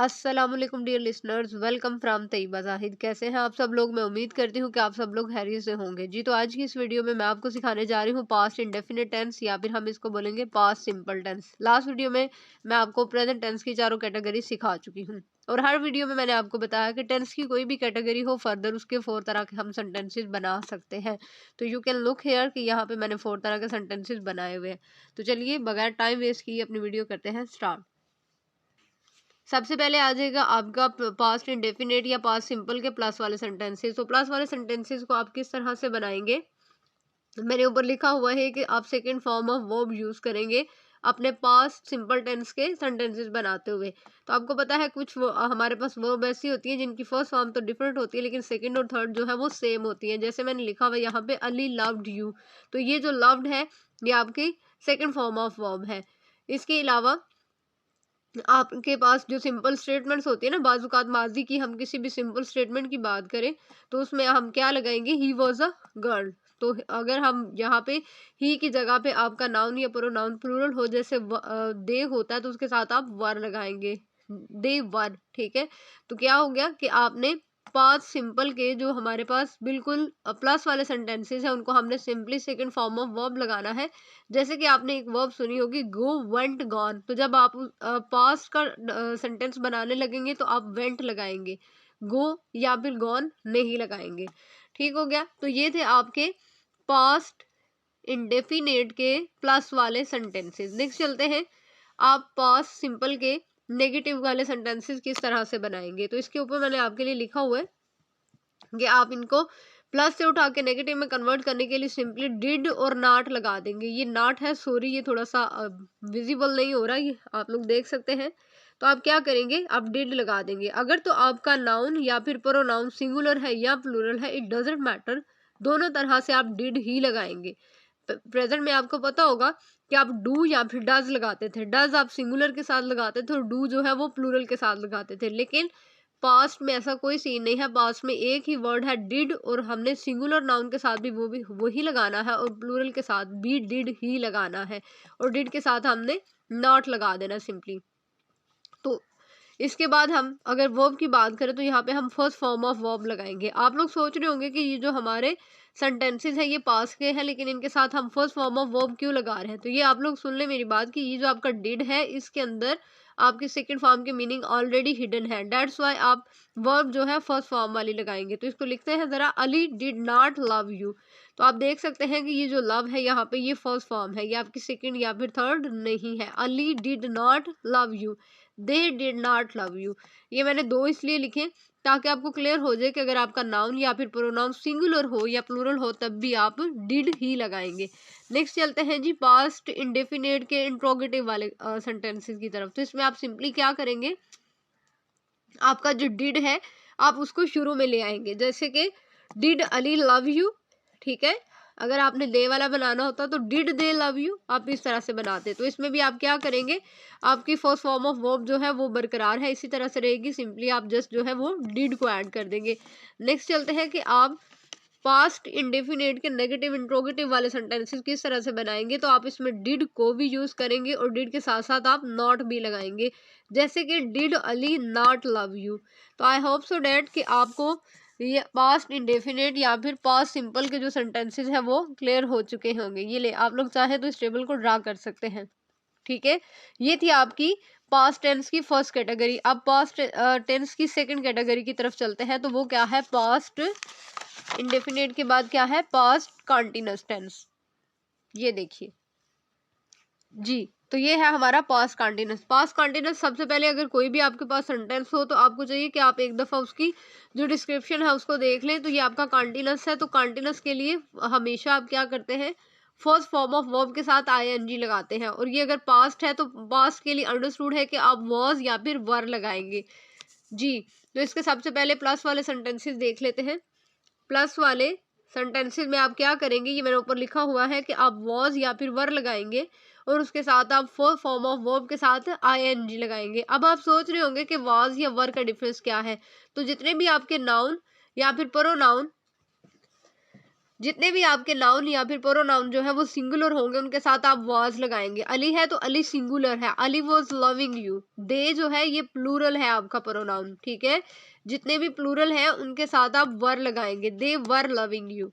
अस्सलाम वालेकुम dear listeners, welcome from Tayyaba Zahid. कैसे हैं आप सब लोग? मैं उम्मीद करती हूँ कि आप सब लोग खैरियत से होंगे। जी, तो आज की इस वीडियो में मैं आपको सिखाने जा रही हूँ पास्ट इंडेफिनिट टेंस, या फिर हम इसको बोलेंगे past simple tense. Last video में मैं आपको प्रेजेंट टेंस की चारों कैटेगरी सिखा चुकी हूँ, और हर वीडियो में मैंने आपको बताया कि टेंस की कोई भी कैटेगरी हो, फर्दर उसके 4 तरह के हम सेंटेंसेस बना सकते हैं। तो यू कैन लुक हेयर कि यहाँ पे मैंने 4 तरह के सेंटेंसेस बनाए हुए हैं। तो चलिए बगैर टाइम वेस्ट किए अपनी वीडियो करते हैं स्टार्ट। सबसे पहले आ जाएगा आपका पास्ट इंडेफिनिट या पास्ट सिंपल के प्लस वाले सेंटेंसेस। तो प्लस वाले सेंटेंसेस को आप किस तरह से बनाएंगे, मेरे ऊपर लिखा हुआ है कि आप second form of verb use करेंगे अपने पास्ट सिंपल टेंस के सेंटेंसेस बनाते हुए। तो आपको पता है कुछ हमारे पास वर्ब ऐसी होती है जिनकी फर्स्ट फॉर्म तो डिफरेंट होती है, लेकिन सेकंड और थर्ड जो है वो सेम होती है। जैसे मैंने लिखा हुआ यहाँ पे अली लव्ड यू, तो ये जो लव्ड है ये आपकी सेकेंड फॉर्म ऑफ वर्ब है। इसके अलावा आपके पास जो सिंपल स्टेटमेंट्स होती है ना, बाजुकात माजी की हम किसी भी सिंपल स्टेटमेंट की बात करें तो उसमें हम क्या लगाएंगे, ही वॉज अ गर्ल। तो अगर हम यहाँ पे ही की जगह पे आपका नाउन या प्रोनाउन प्लूरल हो, जैसे दे होता है, तो उसके साथ आप वर लगाएंगे, दे वर। ठीक है, तो क्या हो गया कि आपने पांच सिंपल के जो हमारे पास बिल्कुल प्लस वाले सेंटेंसेस हैं उनको हमने simply second form of verb लगाना है। जैसे कि आपने एक वर्ब सुनी होगी, गो वेंट गॉन, तो जब आप पास्ट का सेंटेंस बनाने लगेंगे तो आप वेंट लगाएंगे, गो या फिर गॉन नहीं लगाएंगे। ठीक हो गया, तो ये थे आपके पास्ट इंडेफिनेट के प्लस वाले सेंटेंसेस। नेक्स्ट चलते हैं, आप पास्ट सिंपल के नेगेटिव वाले सेंटेंसेस किस तरह से बनाएंगे। तो इसके ऊपर मैंने आपके लिए लिखा हुआ है कि आप इनको प्लस से उठा के नेगेटिव में कन्वर्ट करने के लिए सिंपली डिड और नॉट लगा देंगे। ये नॉट है, सॉरी, ये थोड़ा सा विजिबल नहीं हो रहा, ये आप लोग देख सकते हैं। तो आप क्या करेंगे, आप डिड लगा देंगे। अगर तो आपका नाउन या फिर प्रोनाउन सिंगुलर है या प्लूरल है, इट डजेंट मैटर, दोनों तरह से आप डिड ही लगाएंगे। प्रेजेंट में आपको पता होगा कि आप डू या फिर डज लगाते थे, डज आप सिंगुलर के साथ लगाते थे और डू जो है वो प्लूरल के साथ लगाते थे। लेकिन पास्ट में ऐसा कोई सीन नहीं है, पास्ट में एक ही वर्ड है डिड, और हमने सिंगुलर नाउन के साथ भी वही लगाना है, और प्लूरल के साथ भी डिड ही लगाना है, और डिड के साथ हमने नॉट लगा देना सिंपली। तो इसके बाद हम अगर वर्ब की बात करें तो यहाँ पे हम फर्स्ट फॉर्म ऑफ वर्ब लगाएंगे। आप लोग सोच रहे होंगे कि ये जो हमारे सेंटेंसेस हैं ये पास के हैं, लेकिन इनके साथ हम फर्स्ट फॉर्म ऑफ वर्ब क्यों लगा रहे हैं। तो ये आप लोग सुन ले मेरी बात कि ये जो आपका डिड है इसके अंदर आपकी सेकंड फॉर्म की मीनिंग ऑलरेडी हिडन है, दैट्स व्हाई आप वर्ब जो है फर्स्ट फॉर्म वाली लगाएंगे। तो इसको लिखते हैं जरा, Ali did not love you. तो आप देख सकते हैं कि ये जो लव है यहाँ पे ये फर्स्ट फॉर्म है, ये आपकी सेकंड या फिर थर्ड नहीं है। Ali did not love you, they did not love you. ये मैंने दो इसलिए लिखे ताकि आपको क्लियर हो जाए कि अगर आपका नाउन या फिर प्रोनाउन सिंगुलर हो या प्लूरल हो तब भी आप डिड ही लगाएंगे। नेक्स्ट चलते हैं जी पास्ट इंडेफिनेट के इंट्रोगेटिव वाले सेंटेंसेस की तरफ। तो इसमें आप सिंपली क्या करेंगे, आपका जो डिड है आप उसको शुरू में ले आएंगे, जैसे कि डिड अली लव यू। ठीक है, अगर आपने दे वाला बनाना होता तो डिड दे लव यू, आप इस तरह से बनाते। तो इसमें भी आप क्या करेंगे, आपकी फर्स्ट फॉर्म ऑफ वर्ब जो है वो बरकरार है, इसी तरह से रहेगी, सिंपली आप जस्ट जो है वो डिड को ऐड कर देंगे। नेक्स्ट चलते हैं कि आप पास्ट इंडेफिनेट के नेगेटिव इंट्रोगेटिव वाले सेंटेंसेस किस तरह से बनाएंगे। तो आप इसमें डिड को भी यूज करेंगे और डिड के साथ साथ आप नॉट भी लगाएंगे, जैसे कि did Ali not love you. तो आई होप सो डैट कि आपको ये पास्ट इंडेफिनेट या फिर पास्ट सिंपल के जो सेंटेंसेस हैं वो क्लियर हो चुके होंगे। ये ले आप लोग चाहे तो इस टेबल को ड्रा कर सकते हैं। ठीक है, ये थी आपकी पास्ट टेंस की फर्स्ट कैटेगरी। अब पास्ट टेंस की सेकंड कैटेगरी की तरफ चलते हैं, तो वो क्या है, पास्ट इंडेफिनेट के बाद क्या है, पास्ट कंटीन्यूअस टेंस। ये देखिए जी, तो ये है हमारा पास्ट कंटीन्यूअस। पास्ट कंटीन्यूअस सबसे पहले अगर कोई भी आपके पास सेंटेंस हो तो आपको चाहिए कि आप एक दफ़ा उसकी जो डिस्क्रिप्शन है उसको देख लें। तो ये आपका कंटीन्यूअस है, तो कंटीन्यूअस के लिए हमेशा आप क्या करते हैं, फर्स्ट फॉर्म ऑफ वर्ब के साथ आईएनजी लगाते हैं। और ये अगर पास्ट है तो पास्ट के लिए अंडरस्टूड है कि आप वॉज या फिर वर लगाएंगे। जी, तो इसके सबसे पहले प्लस वाले सेंटेंसेस देख लेते हैं। प्लस वाले सेंटेंसेस में आप क्या करेंगे, ये मेरे ऊपर लिखा हुआ है कि आप वॉज या फिर वर लगाएंगे और उसके साथ आप फर्स्ट फॉर्म ऑफ वर्ब के साथ आईएनजी लगाएंगे। अब आप सोच रहे होंगे कि वॉज या वर का डिफरेंस क्या है। तो जितने भी आपके नाउन या फिर प्रोनाउन जितने भी आपके नाउन या फिर प्रोनाउन जो है वो सिंगुलर होंगे उनके साथ आप वाज लगाएंगे। अली है तो अली सिंगुलर है, अली वाज लविंग यू। दे जो है ये प्लूरल है आपका प्रोनाउन, ठीक है। जितने भी प्लूरल है उनके साथ आप वर लगाएंगे, दे वर लविंग यू।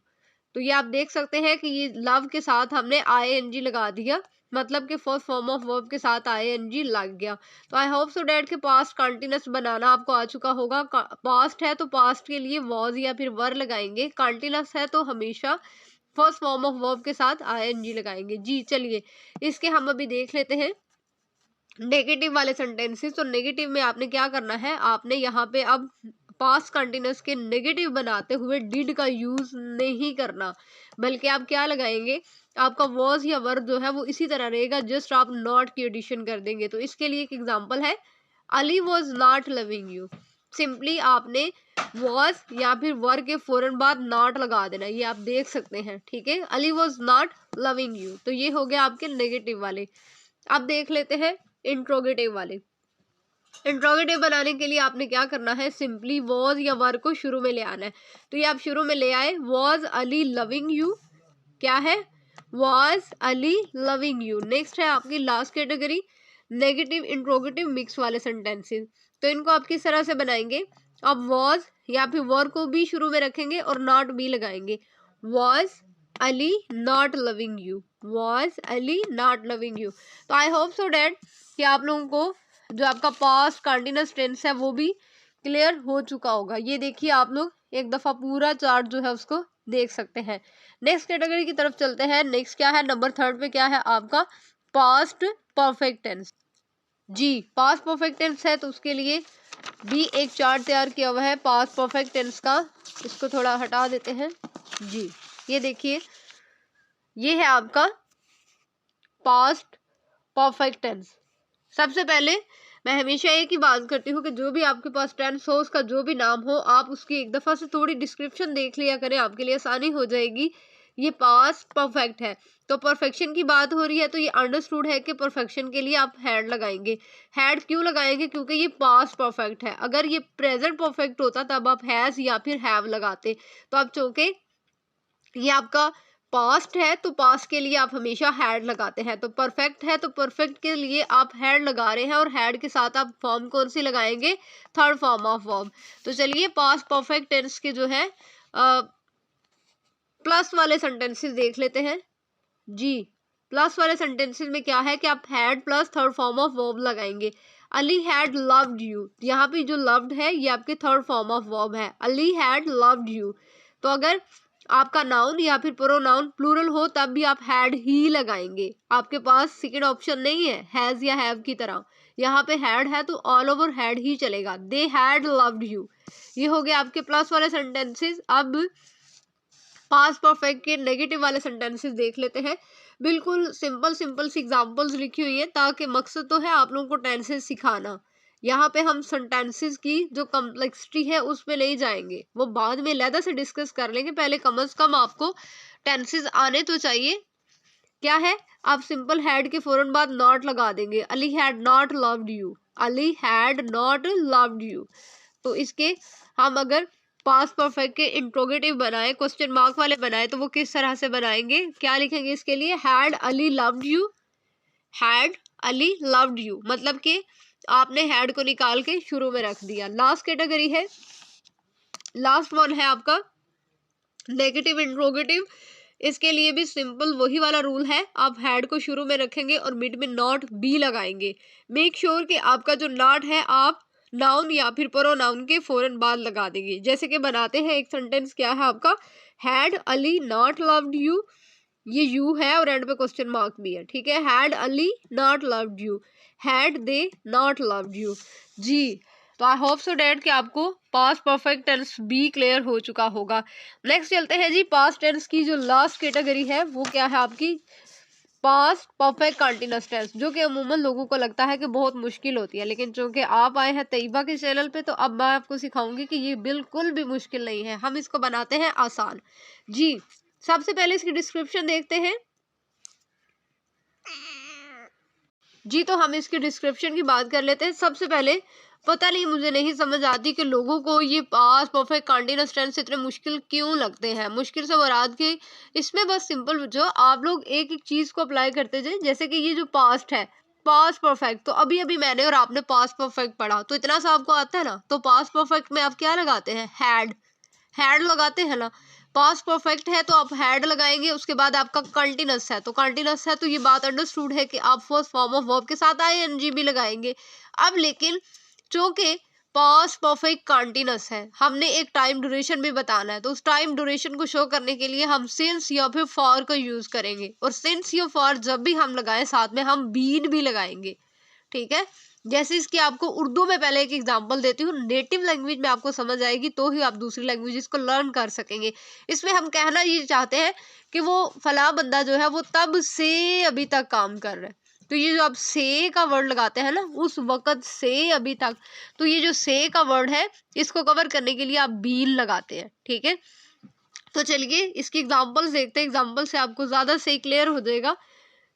तो ये आप देख सकते हैं कि ये लव के साथ हमने आईएनजी लगा दिया, मतलब कि फर्स्ट फॉर्म ऑफ वर्ब के साथ आईएनजी लग गया। तो आई होप सो डैट के पास्ट कंटिन्यूअस बनाना आपको आ चुका होगा। पास्ट है तो पास्ट के लिए वॉज या फिर वर लगाएंगे, कंटिन्यूअस है तो हमेशा फर्स्ट फॉर्म ऑफ वर्ब के साथ आईएनजी लगाएंगे। जी चलिए इसके हम अभी देख लेते हैं नेगेटिव वाले सेंटेंसेस। तो नेगेटिव में आपने क्या करना है, आपने यहाँ पे अब पास्ट कंटिन्यूअस के नेगेटिव बनाते हुए डिड का यूज नहीं करना, बल्कि आप क्या लगाएंगे, आपका वॉज या वर जो है वो इसी तरह रहेगा, जस्ट आप नॉट की एडिशन कर देंगे। तो इसके लिए एक एग्जांपल है, Ali was not loving you. Simply आपने वॉज या फिर वर के फौरन बाद नॉट लगा देना, ये आप देख सकते हैं, ठीक है। Ali was not loving you, तो ये हो गया आपके नेगेटिव वाले। अब देख लेते हैं इंट्रोगेटिव वाले। इंट्रोगेटिव बनाने के लिए आपने क्या करना है, सिंपली वॉज या वर को शुरू में ले आना है। तो ये आप शुरू में ले आए, वॉज अली लविंग यू, क्या है, was Ali loving you. Next है आपकी last category negative interrogative mix वाले सेंटेंसेस। तो इनको आप किस तरह से बनाएंगे, अब वॉज या फिर वर को भी शुरू में रखेंगे और नॉट भी लगाएंगे। Was Ali not loving you, was Ali not loving you. तो आई होप सो डैट कि आप लोगों को जो आपका पास्ट कंटिन्यूअस टेंस है वो भी क्लियर हो चुका होगा। ये देखिए आप लोग एक दफा पूरा चार्ट जो है उसको देख सकते हैं। नेक्स्ट कैटेगरी की तरफ चलते हैं। नेक्स्ट क्या है, नंबर 3 पे क्या है आपका पास्ट परफेक्ट टेंस। जी पास्ट परफेक्ट टेंस है तो उसके लिए भी एक चार्ट तैयार किया हुआ है पास्ट परफेक्ट टेंस का। इसको थोड़ा हटा देते हैं। जी ये देखिए ये है आपका पास्ट परफेक्ट टेंस। सबसे पहले मैं हमेशा एक ही बात करती हूँ कि जो भी आपके पास टेंस हो उसका जो भी नाम हो आप उसकी एक दफ़ा से थोड़ी डिस्क्रिप्शन देख लिया करें, आपके लिए आसानी हो जाएगी। ये पास्ट परफेक्ट है तो परफेक्शन की बात हो रही है, तो ये अंडरस्टूड है कि परफेक्शन के लिए आप हैड लगाएंगे। हैड क्यों लगाएंगे, क्योंकि ये पास्ट परफेक्ट है। अगर ये प्रेजेंट परफेक्ट होता तब आप हैज़ या फिर हैव लगाते। तो आप चूंकि ये आपका पास्ट है तो पास्ट के लिए आप हमेशा हैड लगाते हैं, तो परफेक्ट है तो परफेक्ट के लिए आप हैड लगा रहे हैं और हैड के साथ आप फॉर्म कौन सी लगाएंगे, थर्ड फॉर्म ऑफ वर्ब। तो चलिए पास्ट परफेक्ट टेंस के जो है प्लस वाले सेंटेंसेस देख लेते हैं। जी प्लस वाले सेंटेंसेस में क्या है कि आप had plus third form of verb लगाएंगे। अली हैड लव्ड यू, यहाँ पे जो लव्ड है ये आपके थर्ड फॉर्म ऑफ वर्ब है, अली हैड लव्ड यू। तो अगर आपका नाउन या फिर प्रोनाउन प्लूरल हो तब भी आप हैड ही लगाएंगे, आपके पास सेकंड ऑप्शन नहीं है हैज या हैव की तरह। यहाँ पे हैड है तो ऑल ओवर हैड ही चलेगा, दे हैड लव्ड यू। ये हो गया आपके प्लस वाले सेंटेंसेस। अब पास्ट परफेक्ट के नेगेटिव वाले सेंटेंसेस देख लेते हैं। बिल्कुल सिंपल सिंपल सी एग्जांपल्स लिखी हुई है ताकि मकसद तो है आप लोगों को टेंसेस सिखाना। यहाँ पे हम सेंटेंसेस की जो कम्प्लेक्सिटी है उस पे नहीं जाएंगे, वो बाद में अलग से डिस्कस कर लेंगे। पहले कम से कम आपको टेंसेस आने तो चाहिए। क्या है, आप सिंपल हैड के फौरन बाद नॉट लगा देंगे, Ali had not loved you, Ali had not loved you. तो इसके हम अगर पास्ट परफेक्ट के इंट्रोगेटिव बनाए, क्वेश्चन मार्क वाले बनाए, तो वो किस तरह से बनाएंगे, क्या लिखेंगे इसके लिए, had Ali loved you, had Ali loved you, मतलब कि आपने हैड को निकाल के शुरू में रख दिया। लास्ट कैटेगरी है, लास्ट वन है आपका नेगेटिव इंट्रोगेटिव। इसके लिए भी सिंपल वही वाला रूल है, आप हैड को शुरू में रखेंगे और मिड में नॉट बी लगाएंगे। मेक श्योर कि आपका जो नॉट है आप नाउन या फिर प्रोनाउन के फौरन बाद लगा देंगे। जैसे कि बनाते हैं एक सेंटेंस, क्या है आपका, had Ali not loved you, ये यू है और एंड पे क्वेश्चन मार्क भी है, ठीक है। Had Ali not loved you, had they not loved you. जी तो आई होप सो डैट कि आपको पास्ट परफेक्ट टेंस भी क्लियर हो चुका होगा। नेक्स्ट चलते हैं जी, पास्ट टेंस की जो लास्ट कैटेगरी है वो क्या है आपकी पास्ट परफेक्ट कंटिन्यूअस टेंस, जो कि अमूमन लोगों को लगता है कि बहुत मुश्किल होती है, लेकिन चूंकि आप आए हैं तैयबा के चैनल पे तो अब मैं आपको सिखाऊंगी कि ये बिल्कुल भी मुश्किल नहीं है, हम इसको बनाते हैं आसान। जी सबसे पहले इसकी डिस्क्रिप्शन देखते हैं। जी तो हम इसकी डिस्क्रिप्शन की बात कर लेते हैं। सबसे पहले पता नहीं, मुझे नहीं समझ आती कि लोगों को ये पास्ट परफेक्ट कंटीन्यूअस टेंस इतने मुश्किल क्यों लगते हैं। मुश्किल से मुराद के इसमें बस सिंपल जो आप लोग एक एक चीज को अप्लाई करते जाए। जैसे कि ये जो पास्ट है, पास्ट परफेक्ट, तो अभी अभी मैंने और आपने पास्ट परफेक्ट पढ़ा, तो इतना सा आपको आता है ना। तो पास्ट परफेक्ट में आप क्या लगाते हैं? हैड लगाते हैं ना। पास्ट परफेक्ट है तो आप हैड लगाएंगे। उसके बाद आपका कंटिन्यूअस है, तो कंटिन्यूअस है तो ये बात अंडरस्टूड है कि आप फर्स्ट फॉर्म ऑफ वर्ब के साथ आईएनजी भी लगाएंगे। अब लेकिन चूंकि पास्ट परफेक्ट कंटिन्यूअस है, हमने एक टाइम ड्यूरेशन भी बताना है, तो उस टाइम ड्यूरेशन को शो करने के लिए हम सिंस या फिर फॉर का यूज करेंगे। और सिंस या फॉर जब भी हम लगाएं साथ में हम बीन भी लगाएंगे। ठीक है, जैसे इसकी आपको उर्दू में पहले एक एग्जांपल देती हूँ, नेटिव लैंग्वेज में आपको समझ आएगी तो ही आप दूसरी लैंग्वेज को लर्न कर सकेंगे। इसमें हम कहना ये चाहते हैं कि वो फला बंदा जो है वो तब से अभी तक काम कर रहा है। तो ये जो आप से का वर्ड लगाते हैं ना, उस वक्त से अभी तक, तो ये जो से का वर्ड है इसको कवर करने के लिए आप बीन लगाते हैं। ठीक है, तो चलिए इसकी एग्जाम्पल्स देखते हैं। एग्जाम्पल से आपको ज्यादा सही क्लियर हो जाएगा।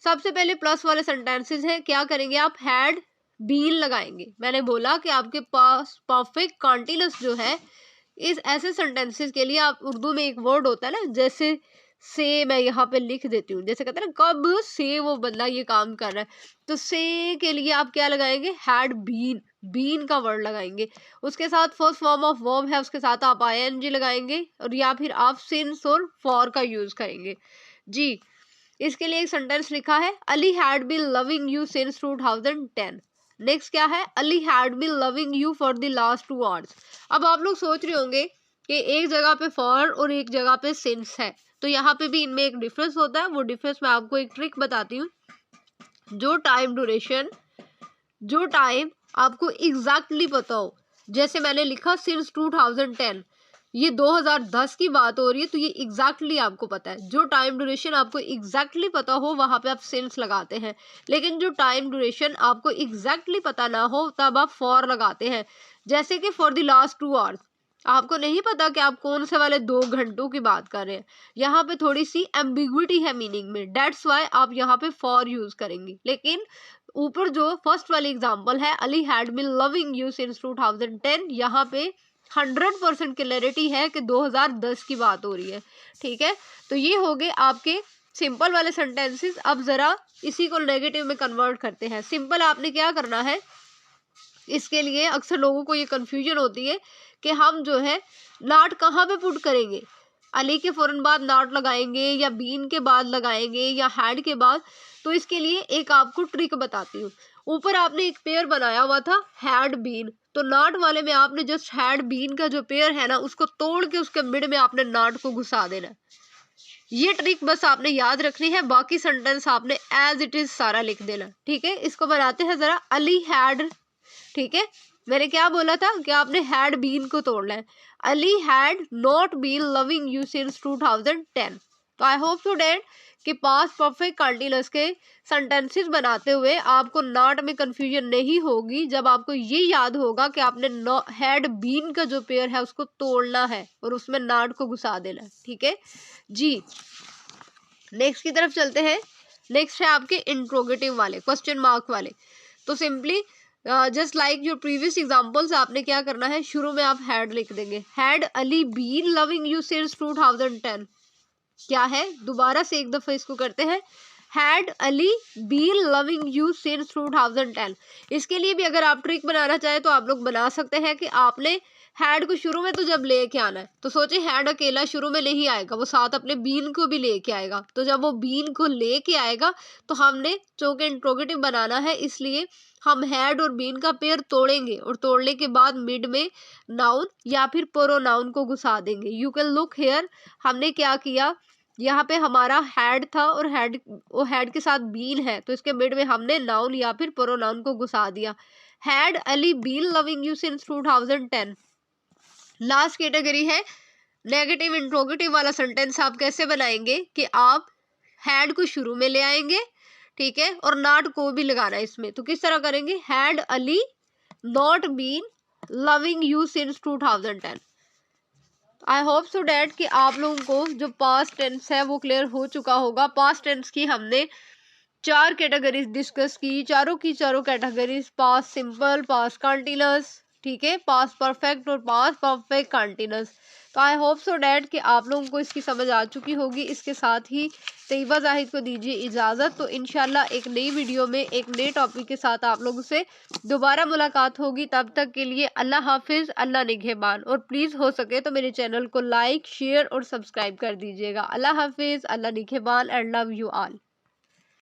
सबसे पहले प्लस वाले सेंटेंसेस हैं, क्या करेंगे आप? हैड बीन लगाएंगे। मैंने बोला कि आपके पास परफेक्ट कॉन्टिन्यूअस जो है, इस ऐसे सेंटेंसेस के लिए आप उर्दू में एक वर्ड होता है ना, जैसे से मैं यहाँ पे लिख देती हूँ, जैसे कहते हैं ना कब से वो बंदा ये काम कर रहा है, तो से के लिए आप क्या लगाएंगे? हैड बीन, बीन का वर्ड लगाएंगे। उसके साथ फर्स्ट फॉर्म ऑफ वर्ब है, उसके साथ आप आईएनजी लगाएंगे और या फिर आप सिंस और फॉर का यूज करेंगे। जी इसके लिए एक सेंटेंस लिखा है, Ali had been loving you since 2010। Next क्या है? Ali had been loving you for the last 2 hours. अब आप लोग सोच रहे होंगे कि एक जगह पे फॉर और एक जगह पे सिंस है, तो यहाँ पे भी इनमें एक डिफरेंस होता है। वो डिफरेंस मैं आपको एक ट्रिक बताती हूँ। जो टाइम ड्यूरेशन, जो टाइम आपको एग्जैक्टली पता हो, जैसे मैंने लिखा सिंस 2010, ये 2010 की बात हो रही है, तो ये एग्जैक्टली आपको पता है। जो टाइम ड्यूरेशन आपको एग्जैक्टली पता हो वहां पे आप सिंस लगाते हैं, लेकिन जो टाइम ड्यूरेशन आपको एग्जैक्टली पता ना हो तब आप फॉर लगाते हैं। जैसे कि फॉर द लास्ट 2 आवर्स, आपको नहीं पता कि आप कौन से वाले 2 घंटों की बात कर रहे हैं, यहाँ पे थोड़ी सी एम्बिग्विटी है मीनिंग में, डेट्स वाई आप यहाँ पे फॉर यूज करेंगे। लेकिन ऊपर जो फर्स्ट वाली एग्जांपल है, Ali had been loving you since 2010, यहाँ पे 100% क्लैरिटी है कि 2010 की बात हो रही है। ठीक है, तो ये हो गए आपके सिंपल वाले सेंटेंसेस। अब जरा इसी को नेगेटिव में कन्वर्ट करते हैं। सिंपल आपने क्या करना है, इसके लिए अक्सर लोगों को ये कंफ्यूजन होती है कि हम जो है नॉट कहाँ पे पुट करेंगे, अली के फौरन बाद नॉट लगाएंगे या बीन के बाद लगाएंगे या हैड के बाद। तो इसके लिए एक आपको ट्रिक बताती हूँ। ऊपर आपने एक पेयर बनाया हुआ था हैड बीन, तो नॉट वाले में आपने जस्ट हैड बीन का जो पेयर है ना उसको तोड़ के उसके मिड में आपने नॉट को घुसा देना। ये ट्रिक बस आपने याद रखनी है, बाकी सेंटेंस आपने एज इट इज सारा लिख देना। ठीक है, इसको बनाते हैं जरा। अली हैड, ठीक है, मैंने क्या बोला था कि आपने हैड बीन को तोड़ना है। Ali had not been loving you since 2010। तो आई होप टू डैट कि पास्ट परफेक्ट कंटीन्यूअस के सेंटेंसेस बनाते हुए आपको नॉट में कंफ्यूजन नहीं होगी, जब आपको ये याद होगा कि आपने हैड बीन का जो पेयर है उसको तोड़ना है और उसमें नॉट को घुसा देना है। ठीक है जी, नेक्स्ट की तरफ चलते हैं। नेक्स्ट है आपके इंट्रोगेटिव वाले, क्वेश्चन मार्क वाले। तो simply just like your previous examples, आपने क्या करना है, शुरू में आप हैड लिख देंगे। Had Ali been loving you since 2010, क्या है, दोबारा से एक दफा इसको करते हैं, had Ali been loving you since 2010। इसके लिए भी अगर आप ट्रिक बनाना चाहे तो आप लोग बना सकते हैं कि आपने हैड को शुरू में तो जब लेके आना है, तो सोचे हैड अकेला शुरू में नहीं आएगा, वो साथ अपने बीन को भी लेके आएगा। तो जब वो बीन को लेके आएगा तो हमने चूंकि इंट्रोगेटिव बनाना है, इसलिए हम हैड और बीन का पेयर तोड़ेंगे और तोड़ने के बाद मिड में नाउन या फिर प्रोनाउन को घुसा देंगे। यू कैन लुक हेयर, हमने क्या किया, यहाँ पे हमारा हैड था और हैड के साथ बीन है, तो इसके मिड में हमने नाउन या फिर प्रोनाउन को घुसा दिया। Had Ali been loving you since 2010। Last category है नेगेटिव इंट्रोगेटिव वाला सेंटेंस। आप कैसे बनाएंगे कि आप हैड को शुरू में ले आएंगे, ठीक है, और नॉट को भी लगाना है इसमें। तो किस तरह करेंगे, had Ali not been loving you since 2010। I hope so that कि आप लोगों को जो पास्ट टेंस है वो क्लियर हो चुका होगा। पास्ट टेंस की हमने 4 कैटेगरीज डिस्कस की, चारों की चारों categories past simple, past continuous, ठीक है, पास्ट परफेक्ट और पास्ट परफेक्ट कंटिन्यूअस। तो आई होप सो डैट कि आप लोगों को इसकी समझ आ चुकी होगी। इसके साथ ही तैयबा जाहिद को दीजिए इजाज़त। तो इंशाल्लाह एक नई वीडियो में एक नए टॉपिक के साथ आप लोगों से दोबारा मुलाकात होगी। तब तक के लिए अल्लाह हाफिज़, अल्लाह निगहबान। और प्लीज़ हो सके तो मेरे चैनल को लाइक, शेयर और सब्सक्राइब कर दीजिएगा। अल्लाह हाफिज़, अल्लाह निगहबान एंड लव यू ऑल।